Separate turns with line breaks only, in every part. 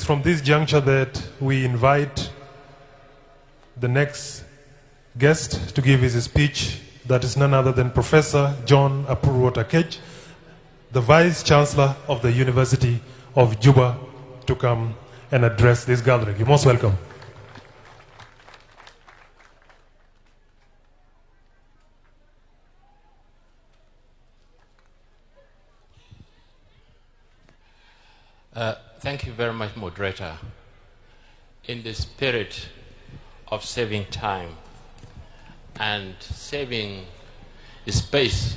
is from this juncture that we invite the next guest to give his speech. That is none other than Professor John Akec, the Vice Chancellor of the University of Juba, to come and address this gathering. You're most welcome.
Thank you very much, moderator. In the spirit of saving time and saving space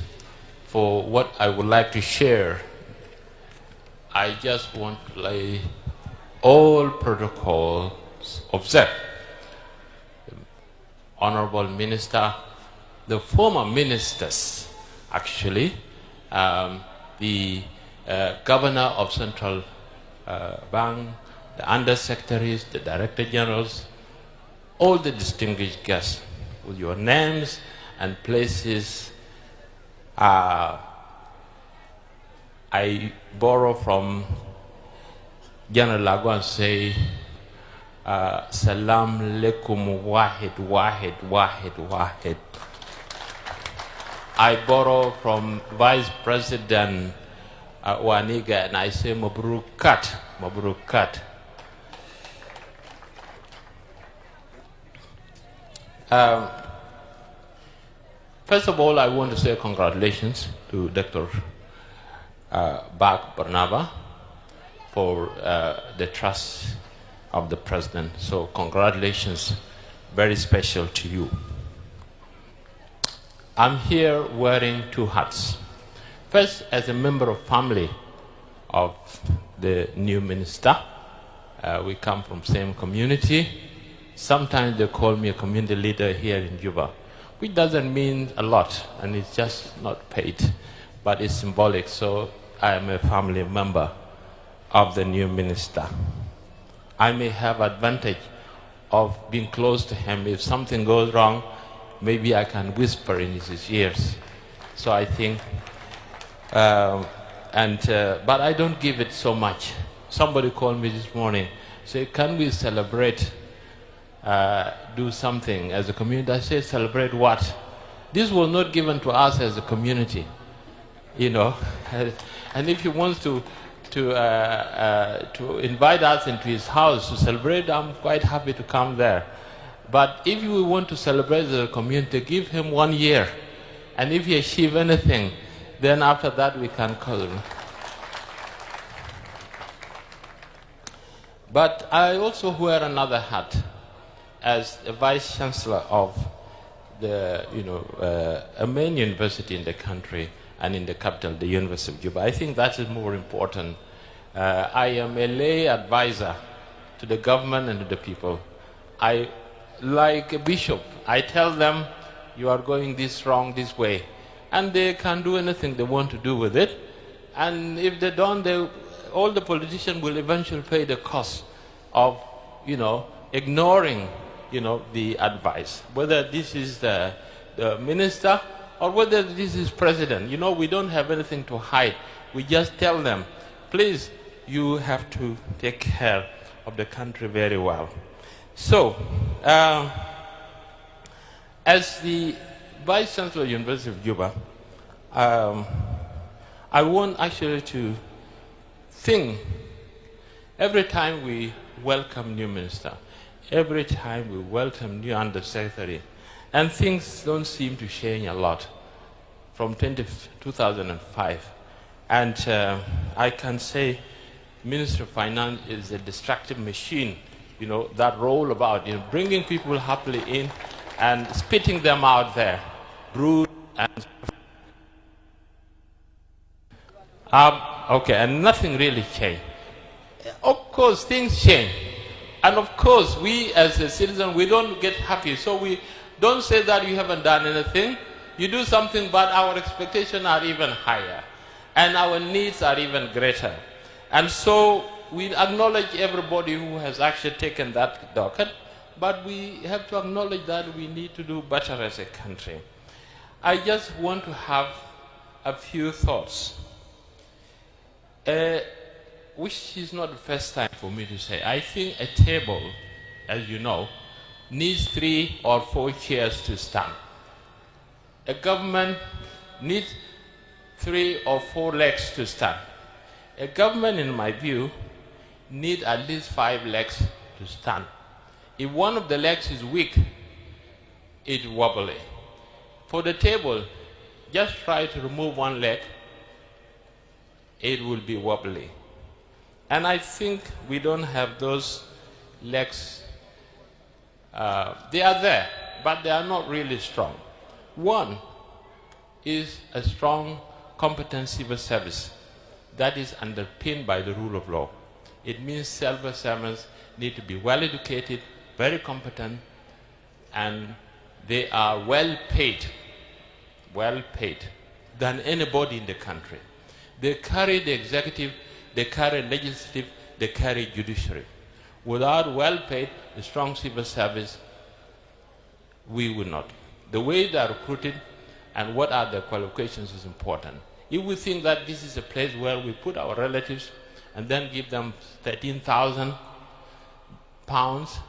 for what I would like to share, I just want to lay all protocols observed. The Honorable Minister, the former ministers, actually, the Governor of Central Bank, the Undersecretaries, the Director Generals, all the distinguished guests, with your names and places. I borrow from General Lagwan, say, Salam alaikum wahid, wahid, wahid, wahid. I borrow from Vice President Waniga, and I say Mabrukat, Mabrukat. First of all, I want to say congratulations to Dr. Bak Barnaba for the trust of the President. So congratulations, very special to you. I'm here wearing two hats. First, as a member of family of the new minister. We come from same community. Sometimes they call me a community leader here in Juba, which doesn't mean a lot, and it's just not paid, but it's symbolic. So I am a family member of the new minister. I may have advantage of being close to him. If something goes wrong, maybe I can whisper in his ears. So I think, but I don't give it so much. Somebody called me this morning, say, can we celebrate, do something as a community? I say, celebrate what? This was not given to us as a community, you know. And if he wants to invite us into his house to celebrate, I'm quite happy to come there. But if you want to celebrate as a community, give him 1 year. And if he achieves anything, then after that we can call him. But I also wear another hat as a Vice Chancellor of the, a main university in the country and in the capital, the University of Juba. I think that is more important. I am a lay advisor to the government and to the people. I, like a bishop, I tell them, you are going this wrong this way. And they can do anything they want to do with it. And if they don't, all the politicians will eventually pay the cost of, ignoring, the advice. Whether this is the minister or whether this is president. We don't have anything to hide. We just tell them, please, you have to take care of the country very well. So, as the Vice Chancellor of the University of Juba, I want actually to think every time we welcome new minister, every time we welcome new undersecretary, and things don't seem to change a lot from 2005. And I can say Minister of Finance is a destructive machine, that roll about, bringing people happily in and spitting them out there. Brood and okay, and nothing really changed. Of course, things change. And of course, we as a citizen, we don't get happy. So we don't say that you haven't done anything. You do something, but our expectations are even higher. And our needs are even greater. And so we acknowledge everybody who has actually taken that docket. But we have to acknowledge that we need to do better as a country. I just want to have a few thoughts. which is not the first time for me to say, I think a table, as you know, needs 3 or 4 chairs to stand. A government needs 3 or 4 legs to stand. A government, in my view, needs at least 5 legs to stand. If one of the legs is weak, it's wobbly. For the table, just try to remove one leg, it will be wobbly. And I think we don't have those legs. They are there, but they are not really strong. One is a strong, competent civil service that is underpinned by the rule of law. It means civil servants need to be well educated, very competent, and they are well paid than anybody in the country. They carry the executive, they carry legislative, they carry judiciary. Without well-paid, a strong civil service, we will not. The way they are recruited and what are their qualifications is important. If we think that this is a place where we put our relatives and then give them 13,000 pounds,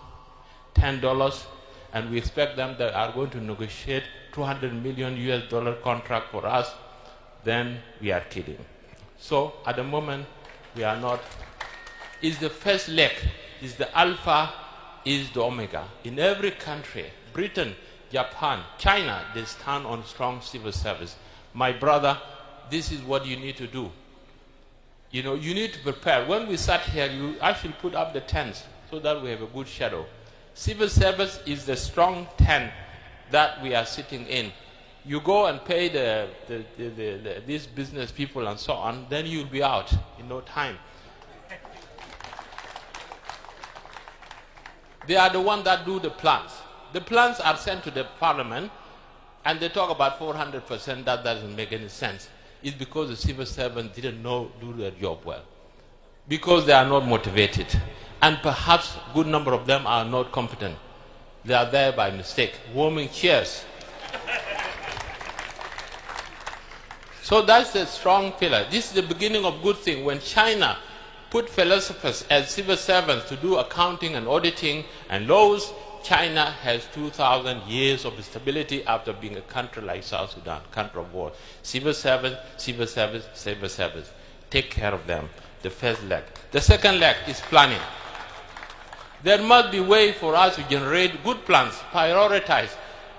$10, and we expect them that are going to negotiate $200 million US contract for us, then we are kidding. So at the moment, we are not. Is the first leg, is the alpha, is the omega. In every country, Britain, Japan, China, they stand on strong civil service. My brother, this is what you need to do. You know, you need to prepare. When we sat here, you actually put up the tents so that we have a good shadow. Civil service is the strong tent that we are sitting in. You go and pay these business people and so on, then you'll be out in no time. They are the ones that do the plans. The plans are sent to the parliament, and they talk about 400%. That doesn't make any sense. It's because the civil servants didn't do their job well. Because they are not motivated. And perhaps a good number of them are not competent. They are there by mistake, warming chairs. So that's the strong pillar. This is the beginning of good thing. When China put philosophers as civil servants to do accounting and auditing and laws, China has 2,000 years of stability after being a country like South Sudan, country of war. Civil service, civil service, civil service. Take care of them. The first leg. The second leg is planning. There must be a way for us to generate good plans, prioritize.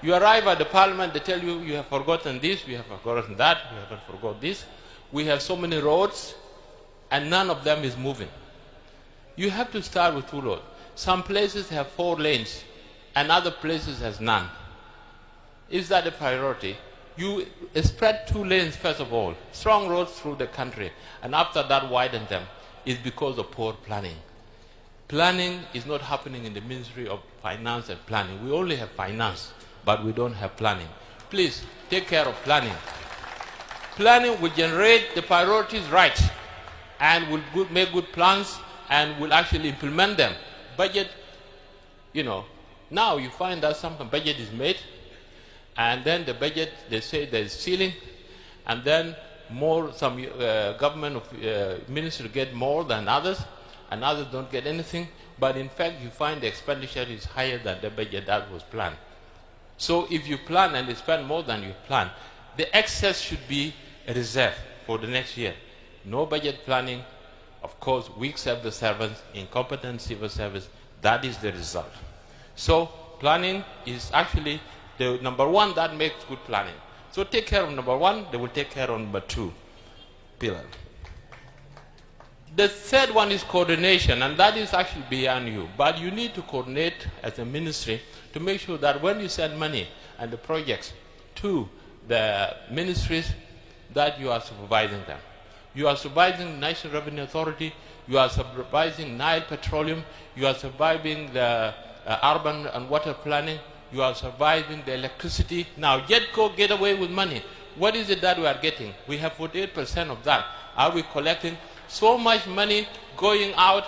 You arrive at the parliament, they tell you, you have forgotten this, you have forgotten that, you haven't forgotten this. We have so many roads, and none of them is moving. You have to start with 2 roads. Some places have 4 lanes, and other places has none. Is that a priority? You spread 2 lanes first of all, strong roads through the country, and after that widen them. It's because of poor planning. Planning is not happening in the Ministry of Finance and Planning. We only have finance, but we don't have planning. Please, take care of planning. Planning will generate the priorities right, and will make good plans, and will actually implement them. Budget, you know, now you find that some budget is made, and then the budget, they say there's ceiling, and then some government ministry get more than others, and others don't get anything. But in fact, you find the expenditure is higher than the budget that was planned. So if you plan and you spend more than you plan, the excess should be a reserve for the next year. No budget planning, of course, weak civil servants, incompetent civil service, that is the result. So planning is actually the number 1 that makes good planning. So take care of number 1, they will take care of number 2 pillar. The third one is coordination, and that is actually beyond you. But you need to coordinate as a ministry to make sure that when you send money and the projects to the ministries, that you are supervising them. You are supervising National Revenue Authority, you are supervising Nile Petroleum, you are supervising the urban and water planning, you are surviving the electricity. Now, get away with money. What is it that we are getting? We have 48% of that. Are we collecting so much money going out,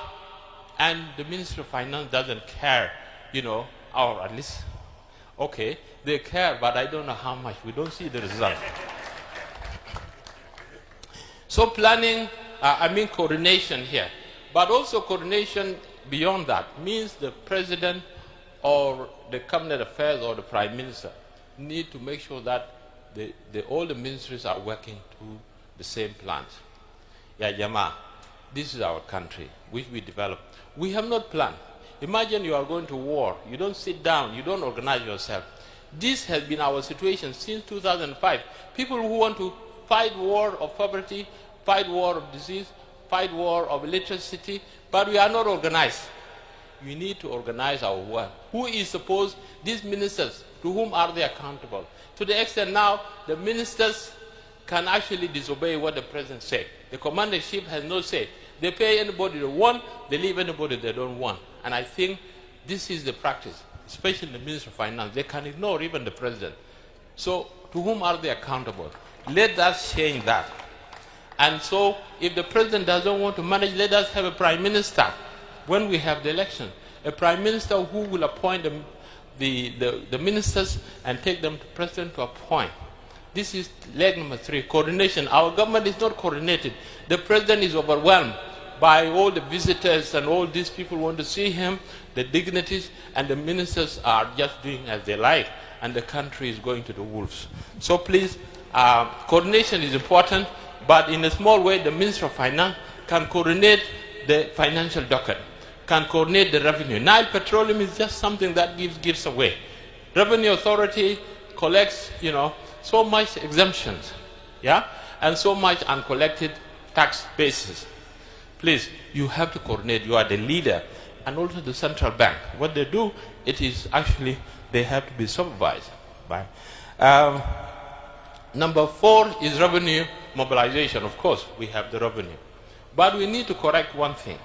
and the Ministry of Finance doesn't care, you know, or at least, okay, they care, but I don't know how much. We don't see the result. So planning I mean coordination here. But also coordination beyond that means the president or the cabinet affairs or the prime minister need to make sure that all the ministries are working to the same plans. Yeah, Jama, this is our country, which we developed. We have not planned. Imagine you are going to war. You don't sit down. You don't organize yourself. This has been our situation since 2005. People who want to fight war of poverty, fight war of disease, fight war of electricity, but we are not organized. We need to organize our work. Who is supposed, these ministers, to whom are they accountable? To the extent now, the ministers can actually disobey what the president said. The commander-in-chief has no say. They pay anybody they want, they leave anybody they don't want. And I think this is the practice, especially the Minister of Finance. They can ignore even the president. So to whom are they accountable? Let us change that. And so if the president doesn't want to manage, let us have a prime minister when we have the election. A prime minister who will appoint the ministers and take them to president to appoint. This is leg number 3, coordination. Our government is not coordinated. The president is overwhelmed by all the visitors and all these people want to see him, the dignitaries, and the ministers are just doing as they like, and the country is going to the wolves. So please, coordination is important, but in a small way, the Minister of Finance can coordinate the financial docket, can coordinate the revenue. Nile Petroleum is just something that gives away. Revenue Authority collects, so much exemptions, yeah, and so much uncollected tax bases. Please, you have to coordinate. You are the leader, and also the central bank. What they do, it is actually they have to be supervised by. Number 4 is revenue mobilization. Of course, we have the revenue, but we need to correct one thing.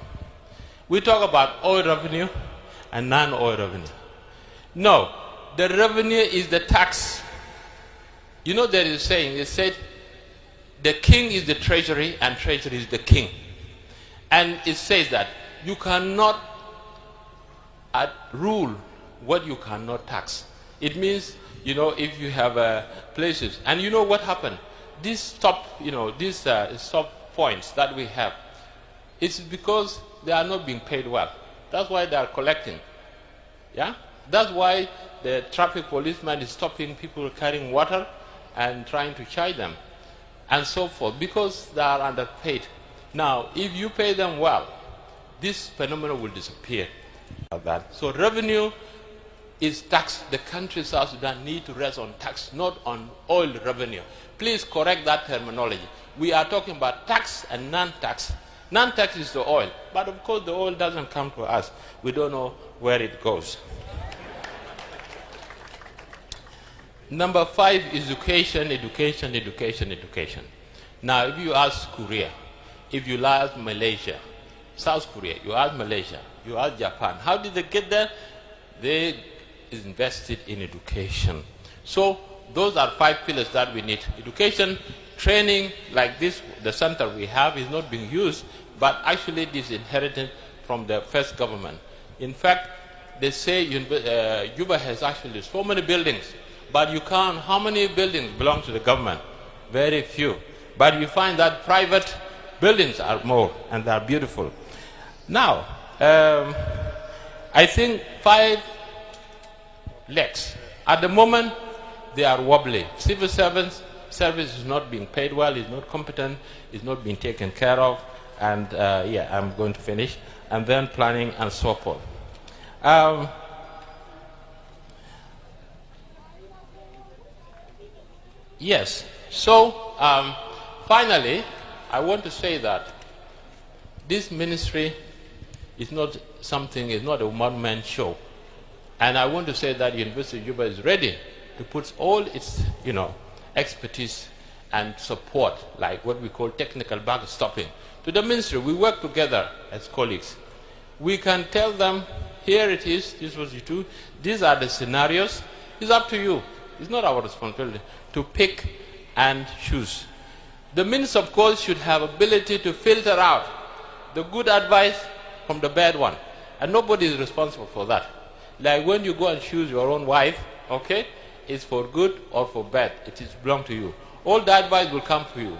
We talk about oil revenue and non-oil revenue. No, the revenue is the tax. There is a saying, it said, the king is the treasury and treasury is the king. And it says that you cannot rule what you cannot tax. It means, if you have places, and you know what happened? These stop points that we have, it's because they are not being paid well. That's why they are collecting. Yeah? That's why the traffic policeman is stopping people carrying water and trying to charge them, and so forth, because they are underpaid. Now, if you pay them well, this phenomenon will disappear. So revenue is tax. The country South Sudan need to rest on tax, not on oil revenue. Please correct that terminology. We are talking about tax and non-tax. Non-tax is the oil, but of course the oil doesn't come to us. We don't know where it goes. Number 5 is education, education, education, education. Now, if you ask Korea, if you ask Malaysia, South Korea, you ask Malaysia, you ask Japan, how did they get there? They invested in education. So those are 5 pillars that we need. Education, training like this, the center we have is not being used, but actually this is inherited from the first government. In fact, they say Juba has actually so many buildings, but you count how many buildings belong to the government? Very few. But you find that private buildings are more, and they are beautiful. Now, I think 5 legs. At the moment, they are wobbly. Civil service is not being paid well, is not competent, is not being taken care of, and I'm going to finish. And then planning and so forth. Yes. So, finally, I want to say that this ministry is not something, it's not a one-man show. And I want to say that University of Juba is ready to put all its, expertise and support, like what we call technical backstopping, to the ministry. We work together as colleagues. We can tell them, here it is, this is what you do, these are the scenarios. It's up to you. It's not our responsibility to pick and choose. The minister, of course, should have ability to filter out the good advice from the bad one. And nobody is responsible for that. Like when you go and choose your own wife, okay, it's for good or for bad. It is belong to you. All the advice will come to you,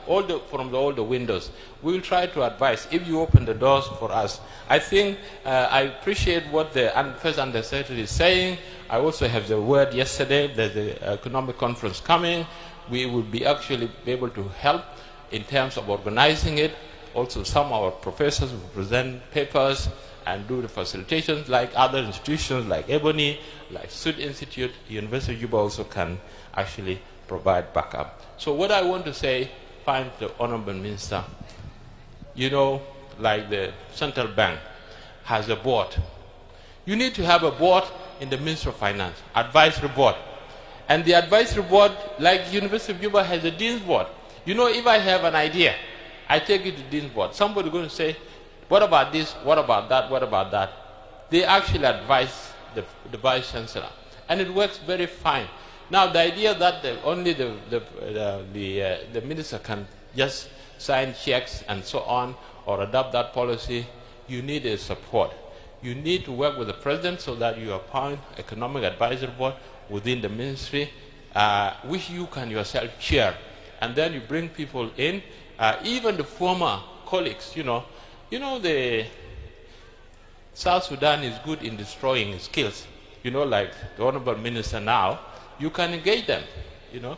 from all the windows. We will try to advise if you open the doors for us. I think I appreciate what the First Undersecretary is saying. I also have the word yesterday. There's the economic conference coming. We will be actually be able to help in terms of organizing it. Also, some of our professors will present papers and do the facilitations like other institutions like Ebony, like Sud Institute. University of Juba also can actually provide backup. So what I want to say, find the Honorable Minister, you know, like the Central Bank has a board. You need to have a board in the Ministry of Finance, advisory board. And the advisory board, like University of Juba has a Dean's board. You know, if I have an idea, I take it to Dean's board. Somebody is going to say, what about this, what about that, what about that? They actually advise the Vice Chancellor. And it works very fine. Now, the idea that only the minister can just sign checks and so on, or adopt that policy, you need a support. You need to work with the president so that you appoint economic advisory board within the ministry, which you can yourself chair. And then you bring people in, even the former colleagues, you know, the South Sudan is good in destroying skills. You know, like the Honorable Minister now, you can engage them, you know.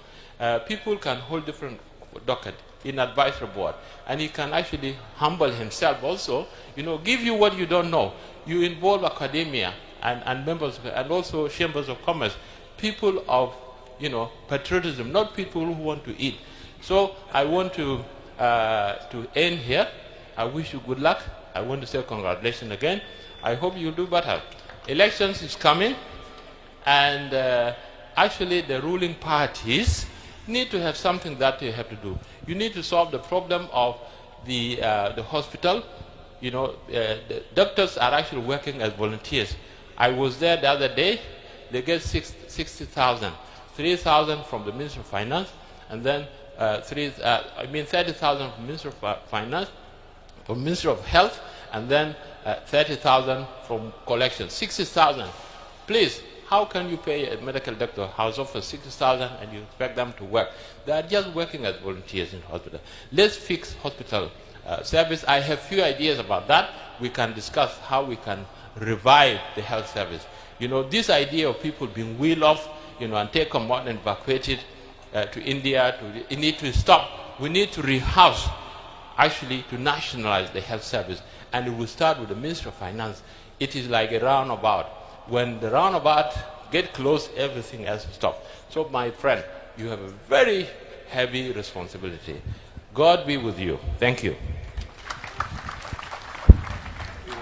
People can hold different docket in advisory board, and he can actually humble himself also, you know, give you what you don't know. You involve academia and members, and also chambers of commerce, people of, you know, patriotism, not people who want to eat. So I want to end here. I wish you good luck. I want to say congratulations again. I hope you'll do better. Elections is coming, and actually the ruling parties need to have something that they have to do. You need to solve the problem of the hospital. You know, the doctors are actually working as volunteers. I was there the other day. They get 60,000, 3,000 from the Ministry of Finance, and then 30,000 from the Ministry of Finance, from Ministry of Health, and then 30,000 from collection, 60,000. Please, how can you pay a medical doctor house offer 60,000 and you expect them to work? They are just working as volunteers in hospital. Let's fix hospital service. I have few ideas about that. We can discuss how we can revive the health service. You know, this idea of people being wheeled off, you know, and taken out and evacuated to India, it need to stop. We need to rehouse, actually, to nationalize the health service. And it will start with the Ministry of Finance. It is like a roundabout. When the roundabout get close, everything else stops. So, my friend, you have a very heavy responsibility. God be with you. Thank you.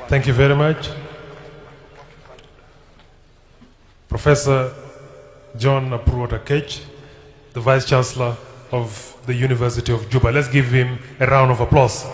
Thank you very much. Professor John Akec, the Vice Chancellor of the University of Juba. Let's give him a round of applause.